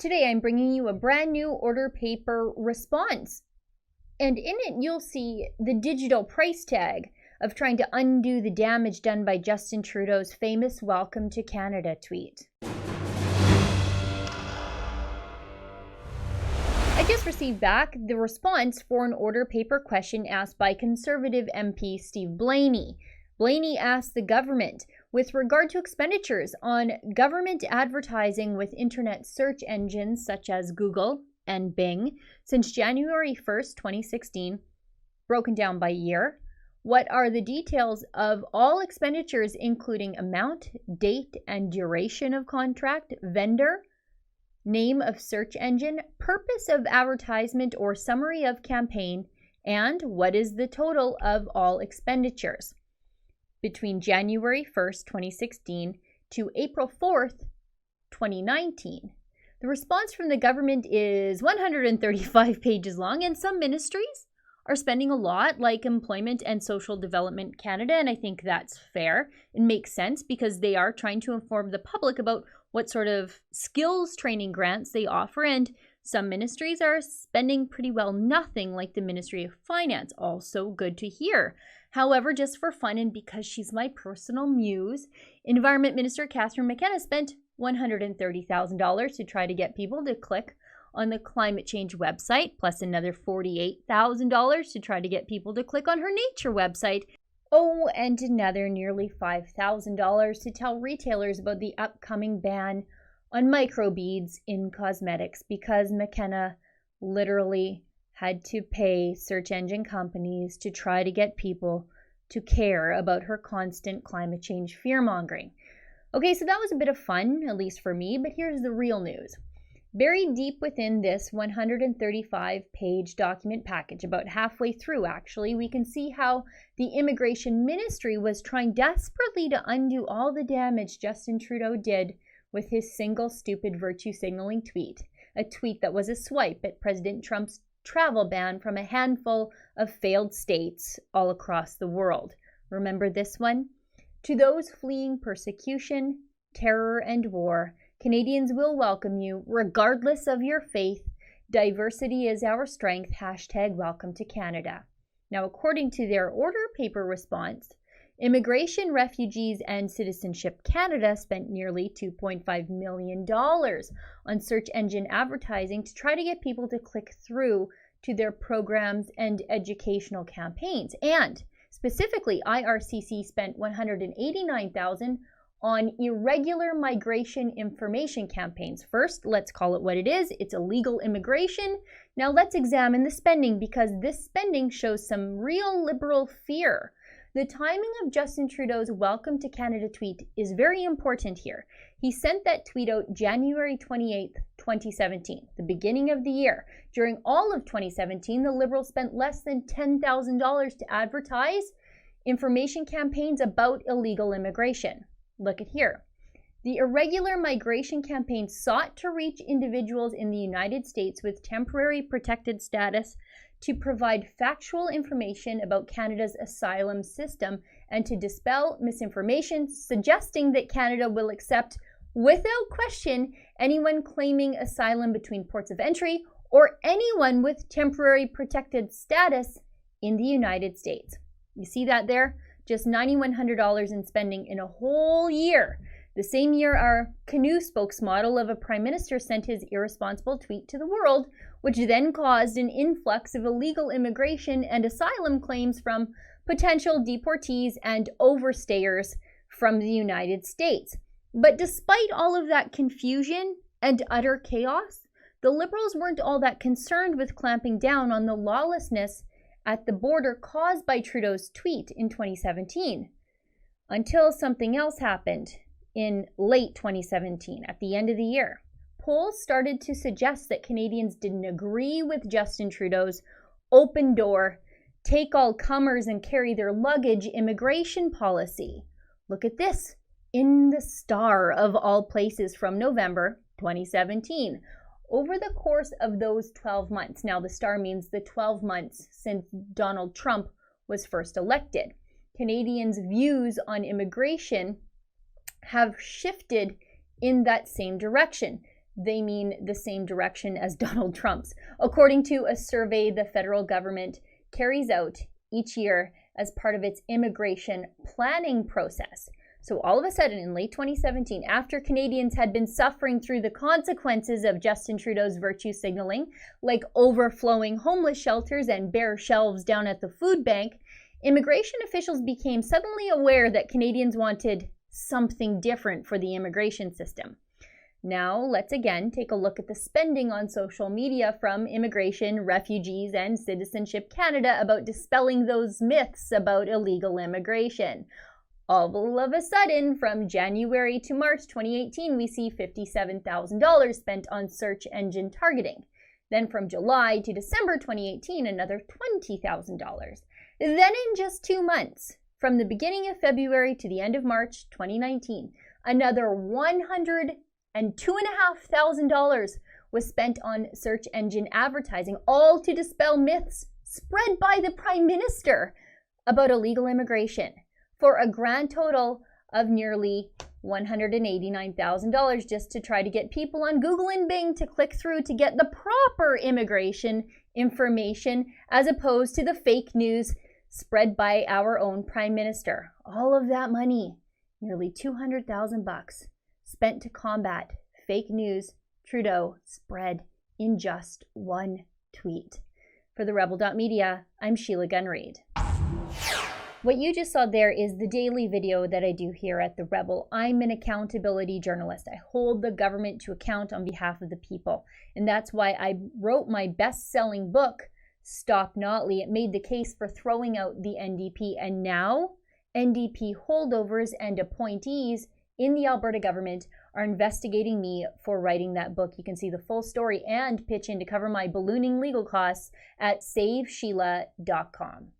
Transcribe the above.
Today I'm bringing you a brand new order paper response. And in it you'll see the digital price tag of trying to undo the damage done by Justin Trudeau's famous Welcome to Canada tweet. I just received back the response for an order paper question asked by Conservative MP Steve Blaney. Blaney asked the government, with regard to expenditures on government advertising with internet search engines such as Google and Bing since January 1st, 2016, broken down by year, what are the details of all expenditures including amount, date, and duration of contract, vendor, name of search engine, purpose of advertisement or summary of campaign, and what is the total of all expenditures between January 1st, 2016 to April 4th, 2019. The response from the government is 135 pages long, and some ministries are spending a lot, like Employment and Social Development Canada, and I think that's fair. It makes sense because they are trying to inform the public about what sort of skills training grants they offer, and some ministries are spending pretty well nothing, like the Ministry of Finance. Also good to hear. However, just for fun and because she's my personal muse, Environment Minister Catherine McKenna spent $130,000 to try to get people to click on the climate change website, plus another $48,000 to try to get people to click on her nature website. Oh, and another nearly $5,000 to tell retailers about the upcoming ban on microbeads in cosmetics, because McKenna literally had to pay search engine companies to try to get people to care about her constant climate change fear-mongering. Okay, so that was a bit of fun, at least for me, but here's the real news. Buried deep within this 135-page document package, about halfway through actually, we can see how the Immigration Ministry was trying desperately to undo all the damage Justin Trudeau did with his single stupid virtue signaling tweet, a tweet that was a swipe at President Trump's travel ban from a handful of failed states all across the world. Remember this one? To those fleeing persecution, terror, and war, Canadians will welcome you regardless of your faith. Diversity is our strength. #Welcome to Canada. Now, according to their order paper response, Immigration, Refugees, and Citizenship Canada spent nearly $2.5 million on search engine advertising to try to get people to click through to their programs and educational campaigns. And specifically, IRCC spent $189,000 on irregular migration information campaigns. First, let's call it what it is. It's illegal immigration. Now let's examine the spending, because this spending shows some real liberal fear. The timing of Justin Trudeau's Welcome to Canada tweet is very important here. He sent that tweet out January 28th, 2017, the beginning of the year. During all of 2017, the Liberals spent less than $10,000 to advertise information campaigns about illegal immigration. Look at here. The irregular migration campaign sought to reach individuals in the United States with temporary protected status to provide factual information about Canada's asylum system and to dispel misinformation suggesting that Canada will accept without question anyone claiming asylum between ports of entry or anyone with temporary protected status in the United States. You see that there? Just $9,100 in spending in a whole year. The same year our canoe spokesmodel of a prime minister sent his irresponsible tweet to the world, which then caused an influx of illegal immigration and asylum claims from potential deportees and overstayers from the United States. But despite all of that confusion and utter chaos, the Liberals weren't all that concerned with clamping down on the lawlessness at the border caused by Trudeau's tweet in 2017, until something else happened in late 2017, at the end of the year. Polls started to suggest that Canadians didn't agree with Justin Trudeau's open door, take all comers and carry their luggage immigration policy. Look at this, in the Star of all places from November 2017. Over the course of those 12 months, now the Star means the 12 months since Donald Trump was first elected, Canadians' views on immigration have shifted in that same direction. they mean the same direction as Donald Trump's, according to a survey the federal government carries out each year as part of its immigration planning process. So all of a sudden, in late 2017, after Canadians had been suffering through the consequences of Justin Trudeau's virtue signaling, like overflowing homeless shelters and bare shelves down at the food bank, immigration officials became suddenly aware that Canadians wanted something different for the immigration system. Now, let's again take a look at the spending on social media from Immigration, Refugees, and Citizenship Canada about dispelling those myths about illegal immigration. All of a sudden, from January to March 2018, we see $57,000 spent on search engine targeting. Then from July to December 2018, another $20,000. Then in just 2 months, from the beginning of February to the end of March 2019, another $102,500 was spent on search engine advertising, all to dispel myths spread by the Prime Minister about illegal immigration, for a grand total of nearly $189,000 just to try to get people on Google and Bing to click through to get the proper immigration information, as opposed to the fake news spread by our own Prime Minister. All of that money, nearly $200,000, spent to combat fake news Trudeau spread in just one tweet. For the Rebel.media, I'm Sheila Gunn Reid. What you just saw there is the daily video that I do here at The Rebel. I'm an accountability journalist. I hold the government to account on behalf of the people. And that's why I wrote my best-selling book, Stop Notley. It made the case for throwing out the NDP. And now, NDP holdovers and appointees in the Alberta government are investigating me for writing that book. You can see the full story and pitch in to cover my ballooning legal costs at savesheila.com.